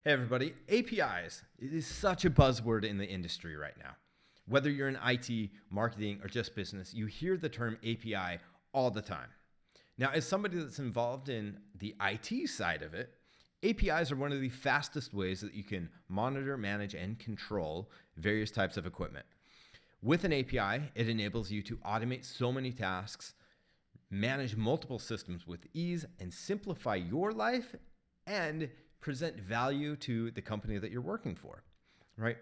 Hey everybody, APIs is such a buzzword in the industry right now. Whether you're in IT, marketing, or just business, you hear the term API all the time. Now, as somebody that's involved in the IT side of it, APIs are one of the fastest ways that you can monitor, manage, and control various types of equipment. With an API, it enables you to automate so many tasks, manage multiple systems with ease, and simplify your life and present value to the company that you're working for, right?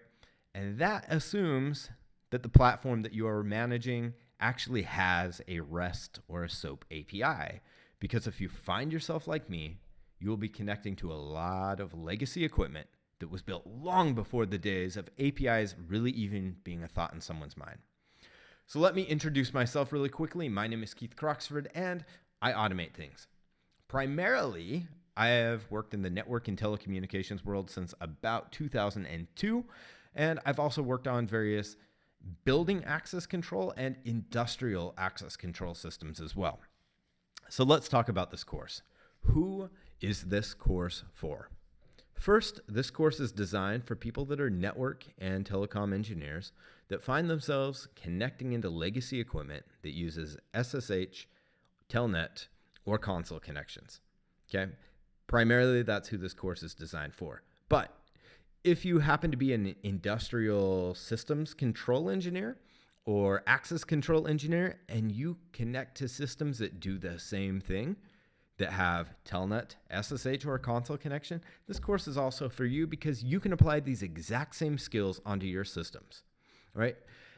And that assumes that the platform that you are managing actually has a REST or a SOAP API. Because if you find yourself like me, you will be connecting to a lot of legacy equipment that was built long before the days of APIs really even being a thought in someone's mind. So let me introduce myself really quickly. My name is Keith Croxford, and I automate things. Primarily, I have worked in the network and telecommunications world since about 2002, and I've also worked on various building access control and industrial access control systems as well. So let's talk about this course. Who is this course for? First, this course is designed for people that are network and telecom engineers that find themselves connecting into legacy equipment that uses SSH, Telnet, or console connections. Okay? Primarily, that's who this course is designed for. But if you happen to be an industrial systems control engineer or access control engineer, and you connect to systems that do the same thing, that have Telnet, SSH, or a console connection, this course is also for you because you can apply these exact same skills onto your systems, right?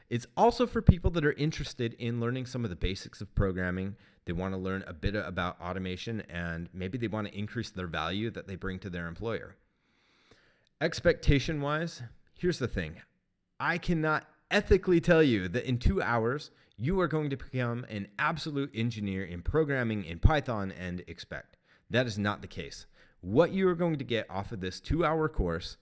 It's also for people that are interested in learning some of the basics of programming. They want to learn a bit about automation, and maybe they want to increase their value that they bring to their employer. Expectation-wise, here's the thing. I cannot ethically tell you that in 2 hours, you are going to become an absolute engineer in programming in Python and expect. That is not the case. What you are going to get off of this 2-hour course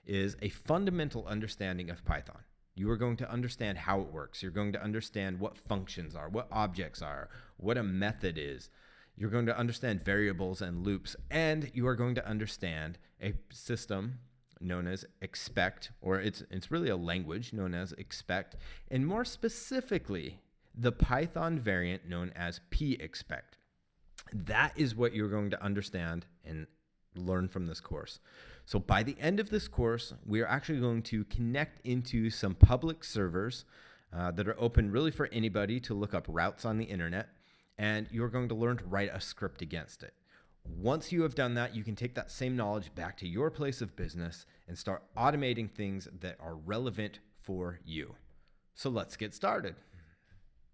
is a fundamental understanding of Python. You are going to understand how it works. You're going to understand what functions are, what objects are, what a method is. You're going to understand variables and loops, and you are going to understand a system known as expect, or it's really a language known as expect, and more specifically, the Python variant known as pexpect. That is what you're going to understand and learn from this course. So by the end of this course, we are actually going to connect into some public servers that are open really for anybody to look up routes on the internet, and you're going to learn to write a script against it. Once you have done that, you can take that same knowledge back to your place of business and start automating things that are relevant for you. So let's get started.